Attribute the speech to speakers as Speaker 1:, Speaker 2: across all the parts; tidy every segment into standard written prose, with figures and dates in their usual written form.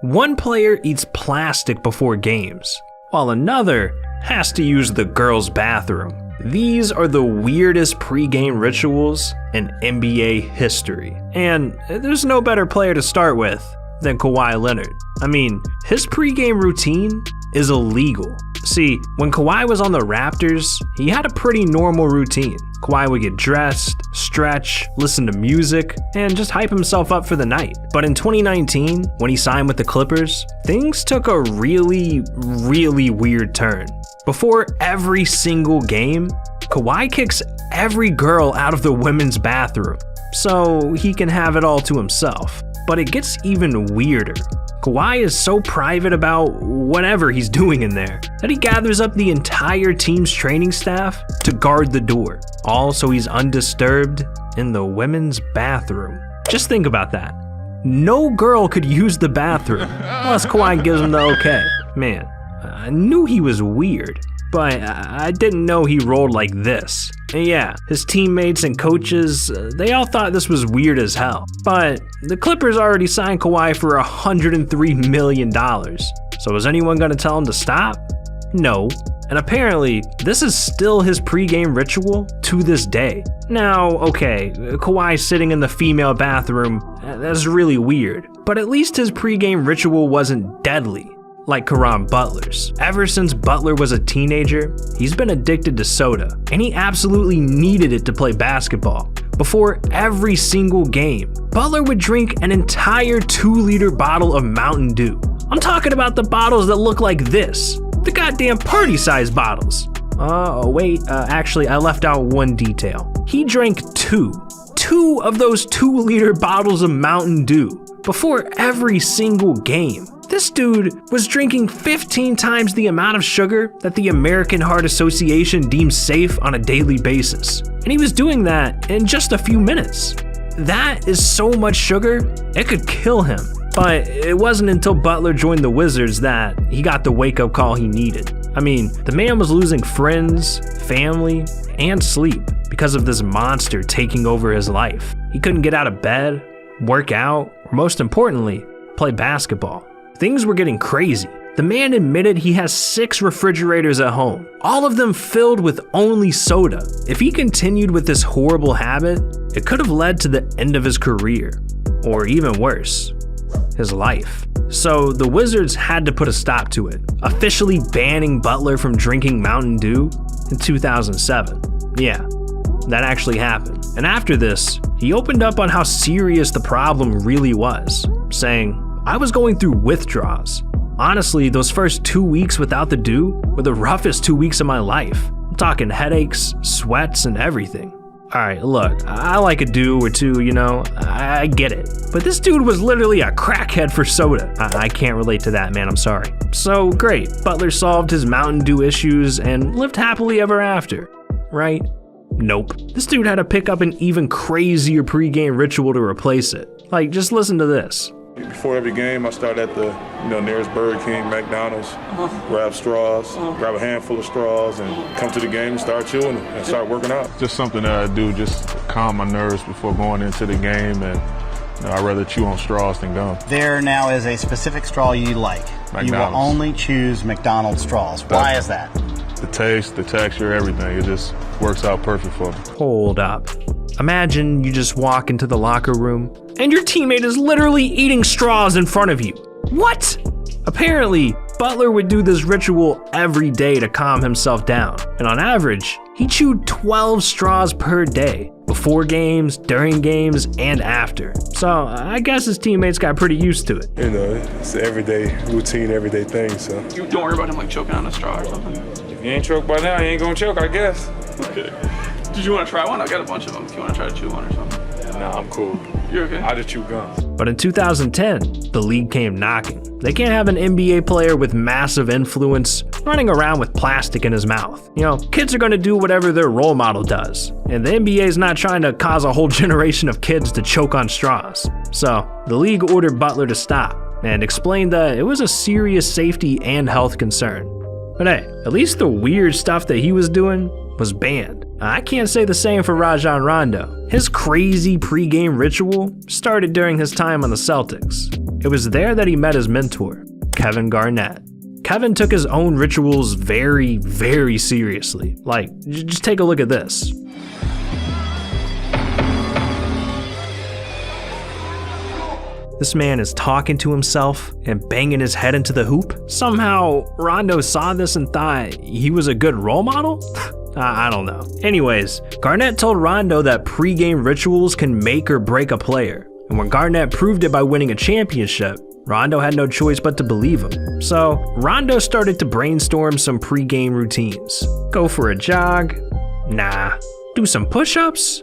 Speaker 1: One player eats plastic before games, while another has to use the girls' bathroom. These are the weirdest pre-game rituals in NBA history. And there's no better player to start with than Kawhi Leonard. I mean, his pre-game routine is illegal. See, when Kawhi was on the Raptors, he had a pretty normal routine. Kawhi would get dressed, stretch, listen to music, and just hype himself up for the night. But in 2019, when he signed with the Clippers, things took a really weird turn. Before every single game, Kawhi kicks every girl out of the women's bathroom, so he can have it all to himself. But it gets even weirder. Kawhi is so private about whatever he's doing in there that he gathers up the entire team's training staff to guard the door, all so he's undisturbed in the women's bathroom. Just think about that. No girl could use the bathroom unless Kawhi gives him the okay. Man, I knew he was weird, but I didn't know he rolled like this. And yeah, his teammates and coaches, they all thought this was weird as hell. But the Clippers already signed Kawhi for $103 million. So is anyone gonna tell him to stop? No. And apparently, this is still his pregame ritual to this day. Now, okay, Kawhi sitting in the female bathroom, that's really weird. But at least his pregame ritual wasn't deadly like Caron Butler's. Ever since Butler was a teenager, he's been addicted to soda, and he absolutely needed it to play basketball. Before every single game, Butler would drink an entire 2-liter bottle of Mountain Dew. I'm talking about the bottles that look like this, the goddamn party-sized bottles. Actually, I left out one detail. He drank two of those 2-liter bottles of Mountain Dew before every single game. This dude was drinking 15 times the amount of sugar that the American Heart Association deems safe on a daily basis. And he was doing that in just a few minutes. That is so much sugar, it could kill him. But it wasn't until Butler joined the Wizards that he got the wake-up call he needed. I mean, the man was losing friends, family, and sleep because of this monster taking over his life. He couldn't get out of bed, work out, or most importantly, play basketball. Things were getting crazy. The man admitted he has 6 refrigerators at home, all of them filled with only soda. If he continued with this horrible habit, it could have led to the end of his career, or even worse, his life. So the Wizards had to put a stop to it, officially banning Butler from drinking Mountain Dew in 2007. Yeah, that actually happened. And after this, he opened up on how serious the problem really was, saying, "I was going through withdrawals. Honestly, those first 2 weeks without the Dew were the roughest 2 weeks of my life. I'm talking headaches, sweats, and everything." Alright, look, I like a Dew or two, you know, I get it. But this dude was literally a crackhead for soda. I can't relate to that, man, I'm sorry. So great, Butler solved his Mountain Dew issues and lived happily ever after, right? Nope. This dude had to pick up an even crazier pregame ritual to replace it. Like, just listen to this.
Speaker 2: Before every game, I start at the nearest Burger King, McDonald's, grab straws, grab a handful of straws, and come to the game and start chewing and start working out.
Speaker 3: Just something that I do just to calm my nerves before going into the game, and I'd rather chew on straws than gum.
Speaker 4: There now is a specific straw you like.
Speaker 3: McDonald's.
Speaker 4: You will only choose McDonald's straws. Why is that?
Speaker 3: The taste, the texture, everything, it just works out perfect for me.
Speaker 1: Hold up. Imagine you just walk into the locker room and your teammate is literally eating straws in front of you. What? Apparently, Butler would do this ritual every day to calm himself down. And on average, he chewed 12 straws per day, before games, during games, and after. So I guess his teammates got pretty used to it.
Speaker 2: You know, it's an everyday routine, everyday thing, so.
Speaker 5: You don't worry about him like choking on a straw or something?
Speaker 2: If you ain't choked by now, you ain't gonna choke, I guess.
Speaker 5: Okay. Did you want to try one? I got a bunch of them if you want to try to chew one or something.
Speaker 2: Nah, I'm cool.
Speaker 5: You're okay?
Speaker 2: I just chew gums.
Speaker 1: But in 2010, the league came knocking. They can't have an NBA player with massive influence running around with plastic in his mouth. You know, kids are gonna do whatever their role model does. And the NBA is not trying to cause a whole generation of kids to choke on straws. So the league ordered Butler to stop and explained that it was a serious safety and health concern. But hey, at least the weird stuff that he was doing was banned. I can't say the same for Rajon Rondo. His crazy pregame ritual started during his time on the Celtics. It was there that he met his mentor, Kevin Garnett. Kevin took his own rituals very, very seriously. Like, just take a look at this. This man is talking to himself and banging his head into the hoop. Somehow, Rondo saw this and thought he was a good role model? I don't know. Anyways, Garnett told Rondo that pre-game rituals can make or break a player. And when Garnett proved it by winning a championship, Rondo had no choice but to believe him. So, Rondo started to brainstorm some pre-game routines. Go for a jog? Nah. Do some push-ups?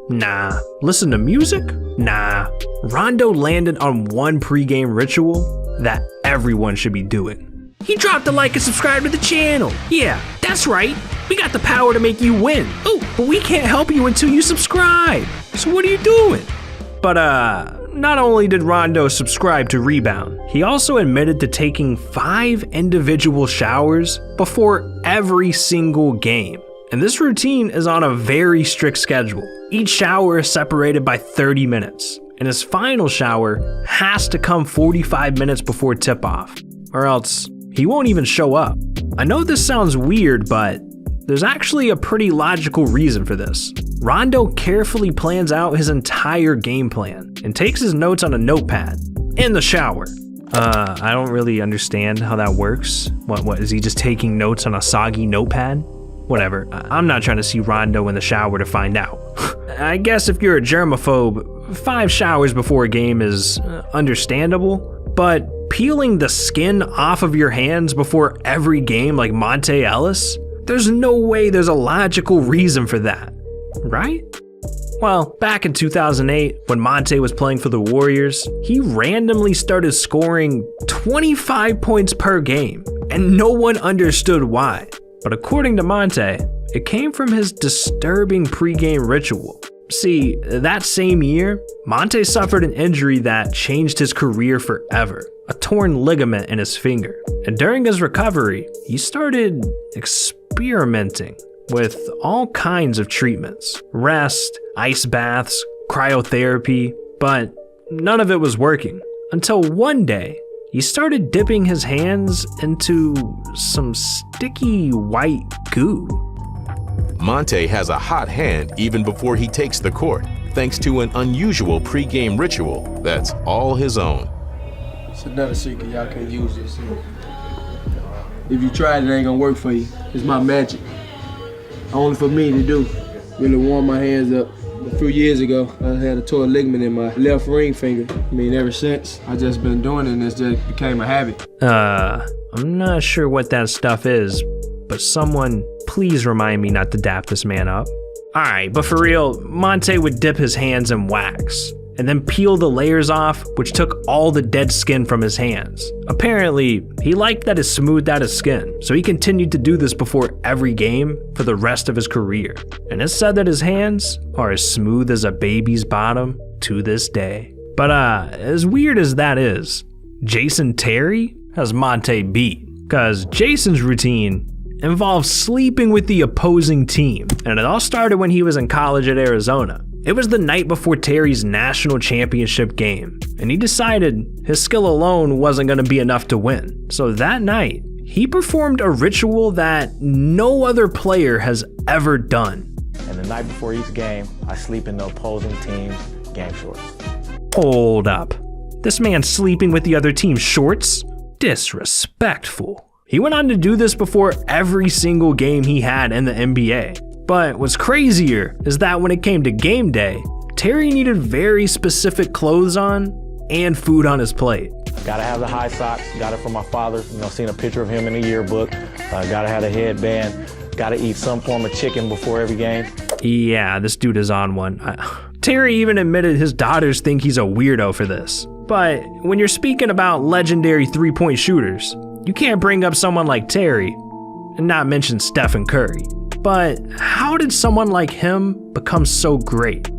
Speaker 1: Nah. Listen to music? Nah. Rondo landed on one pre-game ritual that everyone should be doing. He dropped a like and subscribe to the channel. Yeah, that's right. We got the power to make you win. Oh, but we can't help you until you subscribe. So what are you doing? But not only did Rondo subscribe to Rebound, he also admitted to taking 5 individual showers before every single game. And this routine is on a very strict schedule. Each shower is separated by 30 minutes, and his final shower has to come 45 minutes before tip-off, or else he won't even show up. I know this sounds weird, but there's actually a pretty logical reason for this. Rondo carefully plans out his entire game plan and takes his notes on a notepad in the shower. I don't really understand how that works. What is he just taking notes on a soggy notepad? Whatever, I'm not trying to see Rondo in the shower to find out. I guess if you're a germaphobe, 5 showers before a game is understandable, but peeling the skin off of your hands before every game like Monte Ellis? There's no way there's a logical reason for that, right? Well, back in 2008, when Monte was playing for the Warriors, he randomly started scoring 25 points per game, and no one understood why. But according to Monte, it came from his disturbing pregame ritual. See, that same year, Monte suffered an injury that changed his career forever, a torn ligament in his finger. And during his recovery, he started experimenting with all kinds of treatments, rest, ice baths, cryotherapy, but none of it was working. Until one day, he started dipping his hands into some sticky white goo.
Speaker 6: Monte has a hot hand even before he takes the court, thanks to an unusual pre-game ritual that's all his own.
Speaker 7: It's another secret, y'all can't use this. If you try it, it ain't gonna work for you. It's my magic. Only for me to do. Really warm my hands up. A few years ago, I had a torn ligament in my left ring finger. I mean, ever since, I just been doing it and it's just became a habit.
Speaker 1: I'm not sure what that stuff is, but someone please remind me not to dap this man up. Alright, but for real, Monte would dip his hands in wax and then peel the layers off, which took all the dead skin from his hands. Apparently, he liked that it smoothed out his skin, so he continued to do this before every game for the rest of his career. And it's said that his hands are as smooth as a baby's bottom to this day. But as weird as that is, Jason Terry has Monte beat, cause Jason's routine involves sleeping with the opposing team, and it all started when he was in college at Arizona. It was the night before Terry's national championship game, and he decided his skill alone wasn't going to be enough to win. So that night, he performed a ritual that no other player has ever done.
Speaker 8: And the night before each game, I sleep in the opposing team's game shorts.
Speaker 1: Hold up. This man sleeping with the other team's shorts? Disrespectful. He went on to do this before every single game he had in the NBA. But what's crazier is that when it came to game day, Terry needed very specific clothes on and food on his plate.
Speaker 8: Gotta have the high socks, got it from my father, seen a picture of him in the yearbook. Gotta have a headband, gotta eat some form of chicken before every game.
Speaker 1: Yeah, this dude is on one. Terry even admitted his daughters think he's a weirdo for this. But when you're speaking about legendary three-point shooters, you can't bring up someone like Terry and not mention Stephen Curry. But how did someone like him become so great?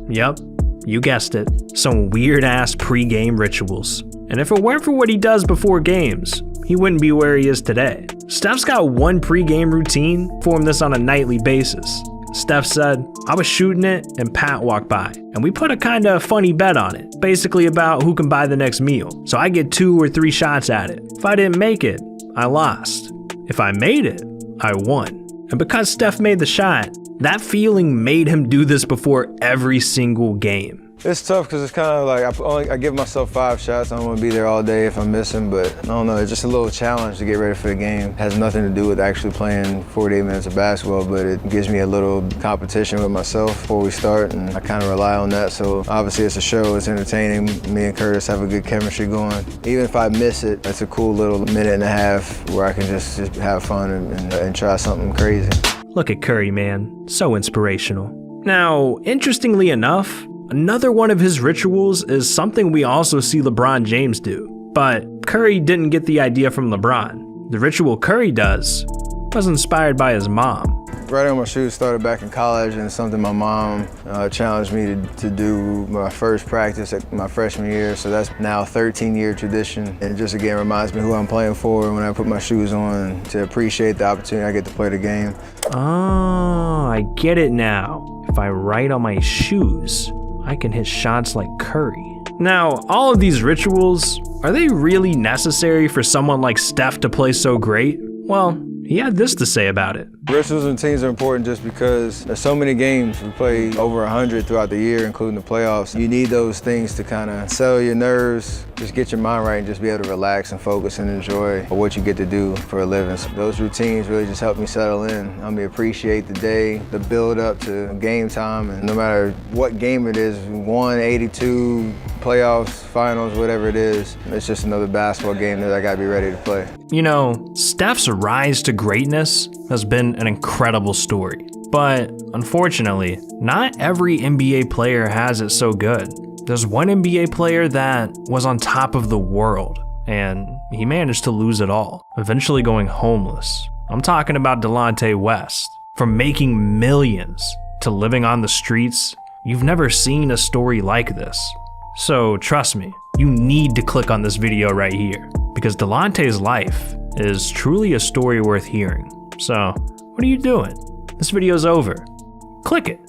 Speaker 1: Yep, you guessed it, some weird-ass pre-game rituals. And if it weren't for what he does before games, he wouldn't be where he is today. Steph's got one pre-game routine, formed this on a nightly basis. Steph said, I was shooting it and Pat walked by, and we put a kinda funny bet on it, basically about who can buy the next meal. So I get 2 or 3 shots at it. If I didn't make it, I lost. If I made it, I won. And because Steph made the shot, that feeling made him do this before every single game.
Speaker 9: It's tough because it's kind of like I give myself 5 shots. I don't want to be there all day if I'm missing, but I don't know. It's just a little challenge to get ready for the game. It has nothing to do with actually playing 48 minutes of basketball, but it gives me a little competition with myself before we start, and I kind of rely on that. So obviously it's a show, it's entertaining. Me and Curtis have a good chemistry going. Even if I miss it, it's a cool little minute and a half where I can just have fun and try something crazy.
Speaker 1: Look at Curry, man. So inspirational. Now, interestingly enough, another one of his rituals is something we also see LeBron James do. But Curry didn't get the idea from LeBron. The ritual Curry does was inspired by his mom.
Speaker 9: Writing on my shoes started back in college, and it's something my mom challenged me to do my first practice at my freshman year. So that's now a 13-year tradition. And just again reminds me who I'm playing for when I put my shoes on, to appreciate the opportunity I get to play the game.
Speaker 1: Oh, I get it now. If I write on my shoes, I can hit shots like Curry. Now, all of these rituals, are they really necessary for someone like Steph to play so great? Well, he had this to say about it.
Speaker 9: Rituals and routines are important just because there's so many games. We play over 100 throughout the year, including the playoffs. You need those things to kind of settle your nerves, just get your mind right, and just be able to relax and focus and enjoy what you get to do for a living. So those routines really just help me settle in. Help me appreciate the day, the build up to game time, and no matter what game it is, 182, playoffs, finals, whatever it is, it's just another basketball game that I gotta be ready to play.
Speaker 1: You know, Steph's rise to greatness has been an incredible story, but unfortunately, not every NBA player has it so good. There's one NBA player that was on top of the world, and he managed to lose it all, eventually going homeless. I'm talking about Delonte West. From making millions to living on the streets, you've never seen a story like this. So trust me, you need to click on this video right here, because Delonte's life is truly a story worth hearing. So what are you doing? This video's over. Click it.